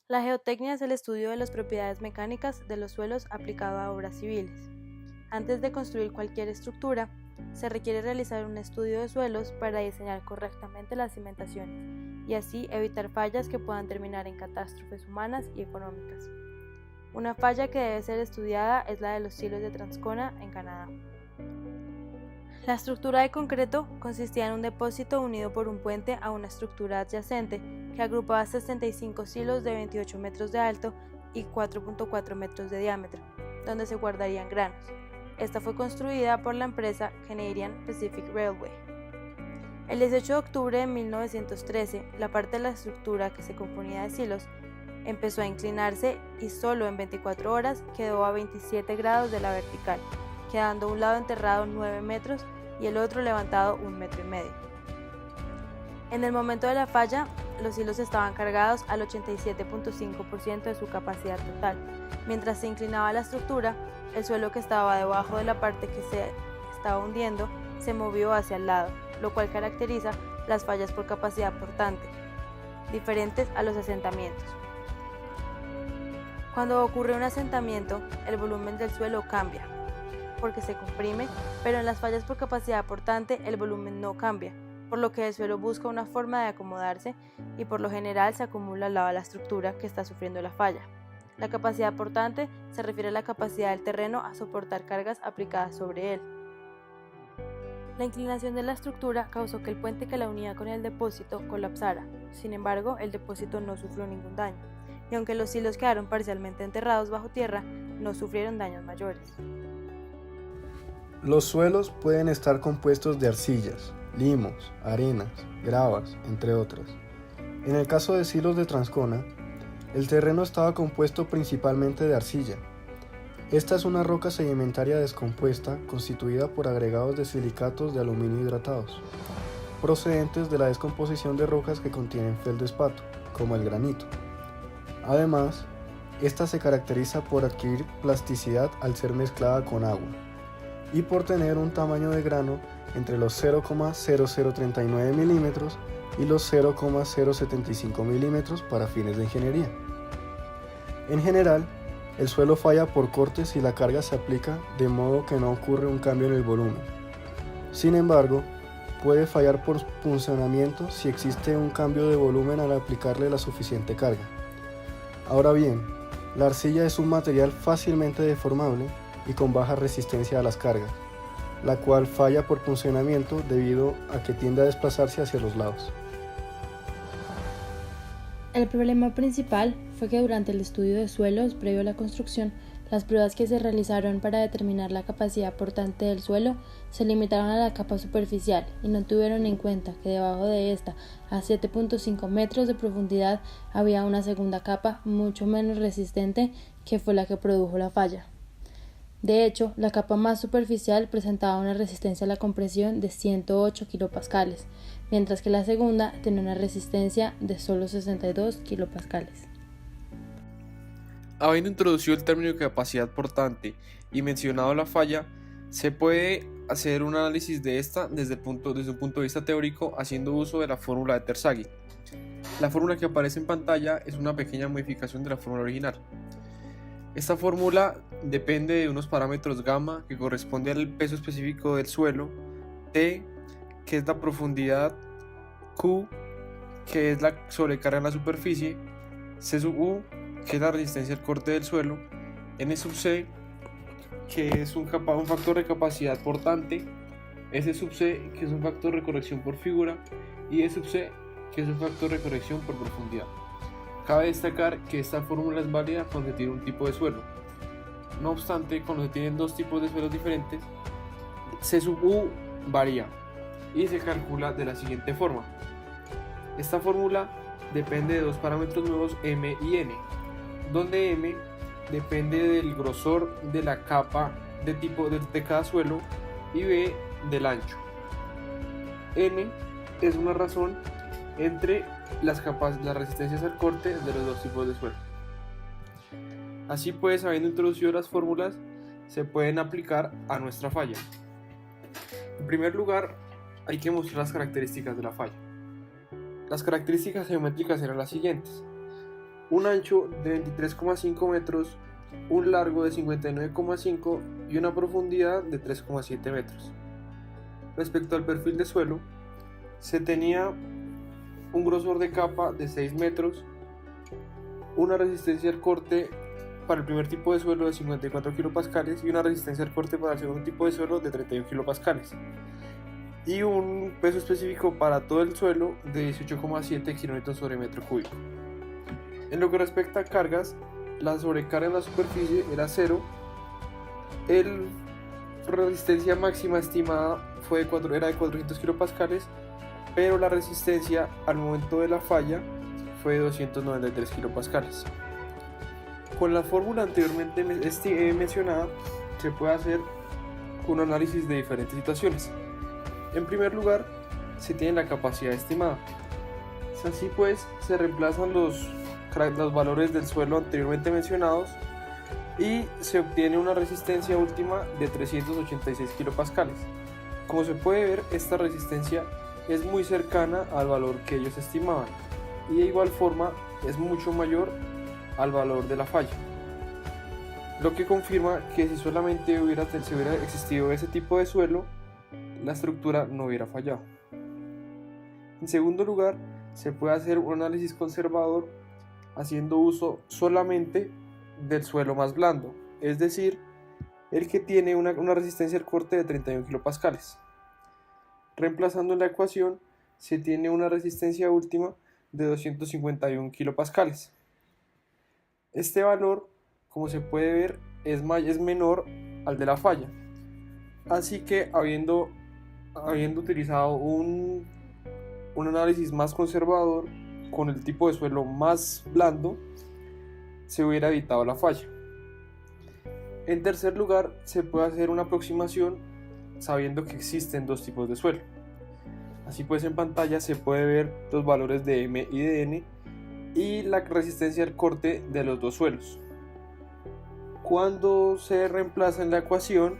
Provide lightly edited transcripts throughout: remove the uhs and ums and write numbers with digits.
La geotecnia es el estudio de las propiedades mecánicas de los suelos aplicado a obras civiles. Antes de construir cualquier estructura, se requiere realizar un estudio de suelos para diseñar correctamente las cimentaciones y así evitar fallas que puedan terminar en catástrofes humanas y económicas. Una falla que debe ser estudiada es la de los silos de Transcona en Canadá. La estructura de concreto consistía en un depósito unido por un puente a una estructura adyacente que agrupaba 65 silos de 28 metros de alto y 4.4 metros de diámetro, donde se guardarían granos. Esta fue construida por la empresa Canadian Pacific Railway. El 18 de octubre de 1913, la parte de la estructura que se componía de silos empezó a inclinarse y solo en 24 horas quedó a 27 grados de la vertical, quedando un lado enterrado 9 metros y el otro levantado 1,5 metros. En el momento de la falla, los hilos estaban cargados al 87.5% de su capacidad total. Mientras se inclinaba la estructura, el suelo que estaba debajo de la parte que se estaba hundiendo se movió hacia el lado, lo cual caracteriza las fallas por capacidad portante, diferentes a los asentamientos. Cuando ocurre un asentamiento, el volumen del suelo cambia, porque se comprime, pero en las fallas por capacidad portante el volumen no cambia, por lo que el suelo busca una forma de acomodarse y por lo general se acumula al lado de la estructura que está sufriendo la falla. La capacidad portante se refiere a la capacidad del terreno a soportar cargas aplicadas sobre él. La inclinación de la estructura causó que el puente que la unía con el depósito colapsara. Sin embargo, el depósito no sufrió ningún daño, y aunque los silos quedaron parcialmente enterrados bajo tierra, no sufrieron daños mayores. Los suelos pueden estar compuestos de arcillas, limos, arenas, gravas, entre otras. En el caso de silos de Transcona, el terreno estaba compuesto principalmente de arcilla. Esta es una roca sedimentaria descompuesta constituida por agregados de silicatos de aluminio hidratados, procedentes de la descomposición de rocas que contienen feldespato, como el granito. Además, esta se caracteriza por adquirir plasticidad al ser mezclada con agua y por tener un tamaño de grano entre los 0,0039 milímetros y los 0,075 milímetros para fines de ingeniería. En general, el suelo falla por corte si la carga se aplica de modo que no ocurre un cambio en el volumen. Sin embargo, puede fallar por puncionamiento si existe un cambio de volumen al aplicarle la suficiente carga. Ahora bien, la arcilla es un material fácilmente deformable y con baja resistencia a las cargas, la cual falla por puncionamiento debido a que tiende a desplazarse hacia los lados. El problema principal fue que durante el estudio de suelos previo a la construcción, las pruebas que se realizaron para determinar la capacidad portante del suelo se limitaron a la capa superficial y no tuvieron en cuenta que debajo de esta, a 7.5 metros de profundidad, había una segunda capa mucho menos resistente que fue la que produjo la falla. De hecho, la capa más superficial presentaba una resistencia a la compresión de 108 kilopascales, mientras que la segunda tenía una resistencia de solo 62 kilopascales. Habiendo introducido el término de capacidad portante y mencionado la falla, se puede hacer un análisis de esta desde un punto de vista teórico haciendo uso de la fórmula de Terzaghi. La fórmula que aparece en pantalla es una pequeña modificación de la fórmula original. Esta fórmula depende de unos parámetros gamma que corresponden al peso específico del suelo, T, que es la profundidad, Q, que es la sobrecarga en la superficie, C sub U, que es la resistencia al corte del suelo, N sub C, que es un factor de capacidad portante, S sub C, que es un factor de corrección por figura, y E sub C, que es un factor de corrección por profundidad. Cabe destacar que esta fórmula es válida cuando se tiene un tipo de suelo. No obstante, cuando se tienen dos tipos de suelos diferentes, C sub U varía y se calcula de la siguiente forma. Esta fórmula depende de dos parámetros nuevos, M y N, donde M depende del grosor de la capa de cada suelo y B del ancho. N es una razón entre las resistencias al corte de los dos tipos de suelo. Así pues, habiendo introducido las fórmulas, se pueden aplicar a nuestra falla. En primer lugar, hay que mostrar las características de la falla. Las características geométricas eran las siguientes. un ancho de 23,5 metros, un largo de 59,5 y una profundidad de 3,7 metros. Respecto al perfil de suelo, se tenía un grosor de capa de 6 metros, una resistencia al corte para el primer tipo de suelo de 54 kPa y una resistencia al corte para el segundo tipo de suelo de 31 kPa, y un peso específico para todo el suelo de 18,7 kN sobre metro cúbico. En lo que respecta a cargas, la sobrecarga en la superficie era 0, la resistencia máxima estimada era de 400 kPa, pero la resistencia al momento de la falla fue de 293 kPa. Con la fórmula anteriormente mencionada, se puede hacer un análisis de diferentes situaciones. En primer lugar, se tiene la capacidad estimada. Así pues, se reemplazan los valores del suelo anteriormente mencionados y se obtiene una resistencia última de 386 kPa. Como se puede ver, esta resistencia es muy cercana al valor que ellos estimaban y de igual forma es mucho mayor al valor de la falla, lo que confirma que si solamente hubiera existido ese tipo de suelo, la estructura no hubiera fallado. En segundo lugar, se puede hacer un análisis conservador haciendo uso solamente del suelo más blando, es decir, el que tiene una resistencia al corte de 31 kPa. Reemplazando la ecuación, se tiene una resistencia última de 251 kPa. Este valor, como se puede ver, es menor al de la falla. Así que habiendo utilizado un análisis más conservador con el tipo de suelo más blando, se hubiera evitado la falla. En tercer lugar, se puede hacer una aproximación sabiendo que existen dos tipos de suelo. Así pues, en pantalla se puede ver los valores de M y de N y la resistencia al corte de los dos suelos. Cuando se reemplaza en la ecuación,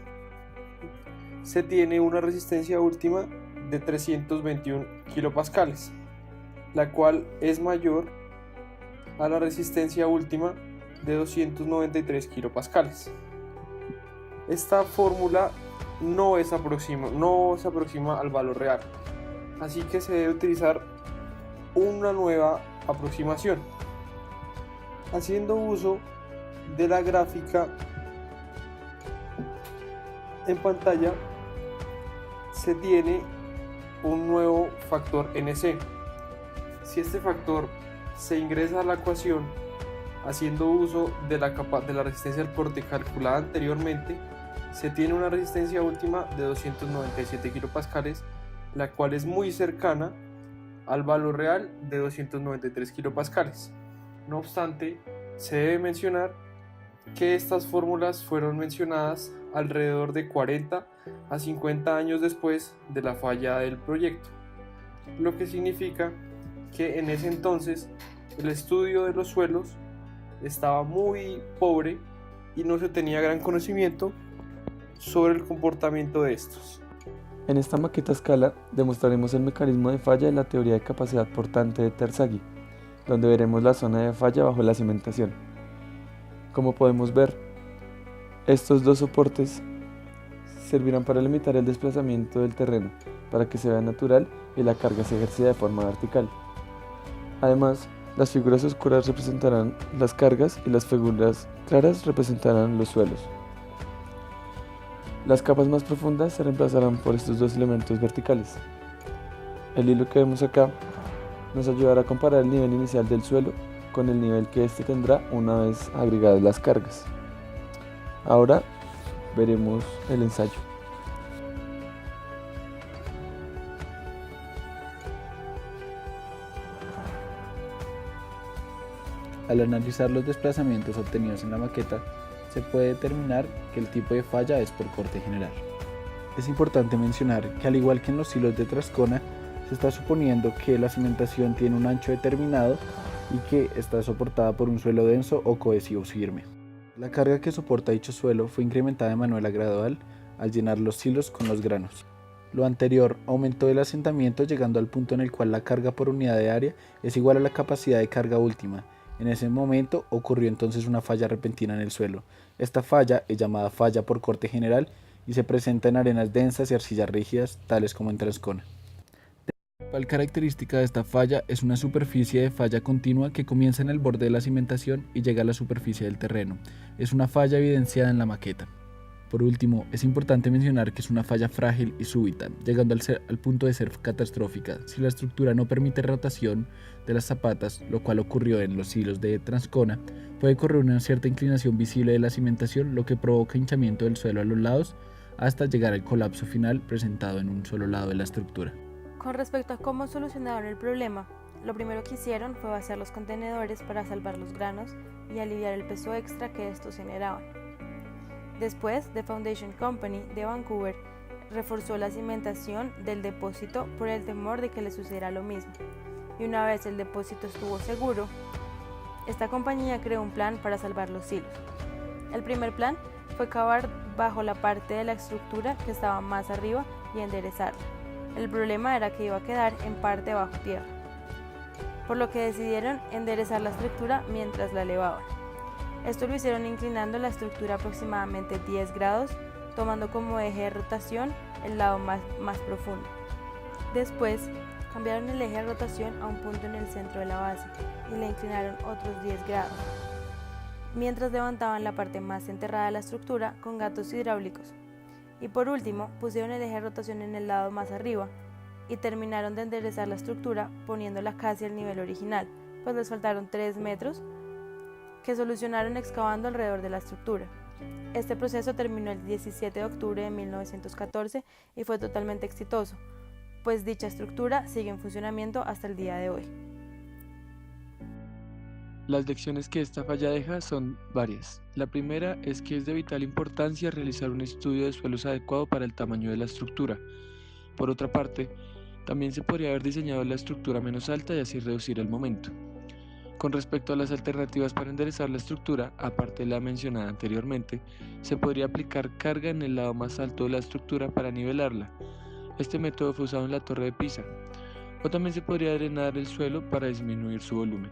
se tiene una resistencia última de 321 kPa, la cual es mayor a la resistencia última de 293 kPa. Esta fórmula no se aproxima al valor real, así que se debe utilizar una nueva aproximación. Haciendo uso de la gráfica en pantalla, se tiene un nuevo factor NC. Si este factor se ingresa a la ecuación haciendo uso de la resistencia al corte calculada anteriormente, se tiene una resistencia última de 297 kPa, la cual es muy cercana al valor real de 293 kPa. No obstante, se debe mencionar que estas fórmulas fueron mencionadas alrededor de 40 a 50 años después de la falla del proyecto, lo que significa que en ese entonces el estudio de los suelos estaba muy pobre y no se tenía gran conocimiento sobre el comportamiento de estos. En esta maqueta a escala demostraremos el mecanismo de falla de la teoría de capacidad portante de Terzaghi, donde veremos la zona de falla bajo la cimentación. Como podemos ver, estos dos soportes servirán para limitar el desplazamiento del terreno, para que se vea natural y la carga se ejercida de forma vertical. Además, las figuras oscuras representarán las cargas y las figuras claras representarán los suelos. Las capas más profundas se reemplazarán por estos dos elementos verticales. El hilo que vemos acá nos ayudará a comparar el nivel inicial del suelo con el nivel que éste tendrá una vez agregadas las cargas. Ahora veremos el ensayo. Al analizar los desplazamientos obtenidos en la maqueta, se puede determinar que el tipo de falla es por corte general. Es importante mencionar que, al igual que en los hilos de Trascona, se está suponiendo que la cimentación tiene un ancho determinado y que está soportada por un suelo denso o cohesivo firme. La carga que soporta dicho suelo fue incrementada de manera gradual al llenar los hilos con los granos. Lo anterior aumentó el asentamiento llegando al punto en el cual la carga por unidad de área es igual a la capacidad de carga última, En ese momento ocurrió entonces una falla repentina en el suelo. Esta falla es llamada falla por corte general y se presenta en arenas densas y arcillas rígidas, tales como en Transcona. La principal característica de esta falla es una superficie de falla continua que comienza en el borde de la cimentación y llega a la superficie del terreno. Es una falla evidenciada en la maqueta. Por último, es importante mencionar que es una falla frágil y súbita, llegando al punto de ser catastrófica si la estructura no permite rotación de las zapatas, lo cual ocurrió en los silos de Transcona. Puede correr una cierta inclinación visible de la cimentación, lo que provoca hinchamiento del suelo a los lados hasta llegar al colapso final presentado en un solo lado de la estructura. Con respecto a cómo solucionaron el problema, lo primero que hicieron fue vaciar los contenedores para salvar los granos y aliviar el peso extra que estos generaban. Después, The Foundation Company de Vancouver reforzó la cimentación del depósito por el temor de que le sucediera lo mismo. Y una vez el depósito estuvo seguro, esta compañía creó un plan para salvar los silos. El primer plan fue cavar bajo la parte de la estructura que estaba más arriba y enderezarla. El problema era que iba a quedar en parte bajo tierra, por lo que decidieron enderezar la estructura mientras la elevaban. Esto lo hicieron inclinando la estructura aproximadamente 10 grados, tomando como eje de rotación el lado más profundo. Después, cambiaron el eje de rotación a un punto en el centro de la base y la inclinaron otros 10 grados, mientras levantaban la parte más enterrada de la estructura con gatos hidráulicos. Y por último, pusieron el eje de rotación en el lado más arriba y terminaron de enderezar la estructura poniéndola casi al nivel original, pues les faltaron 3 metros que solucionaron excavando alrededor de la estructura. Este proceso terminó el 17 de octubre de 1914 y fue totalmente exitoso, pues dicha estructura sigue en funcionamiento hasta el día de hoy. Las lecciones que esta falla deja son varias. La primera es que es de vital importancia realizar un estudio de suelos adecuado para el tamaño de la estructura. Por otra parte, también se podría haber diseñado la estructura menos alta y así reducir el momento. Con respecto a las alternativas para enderezar la estructura, aparte de la mencionada anteriormente, se podría aplicar carga en el lado más alto de la estructura para nivelarla. Este método fue usado en la Torre de Pisa. O también se podría drenar el suelo para disminuir su volumen.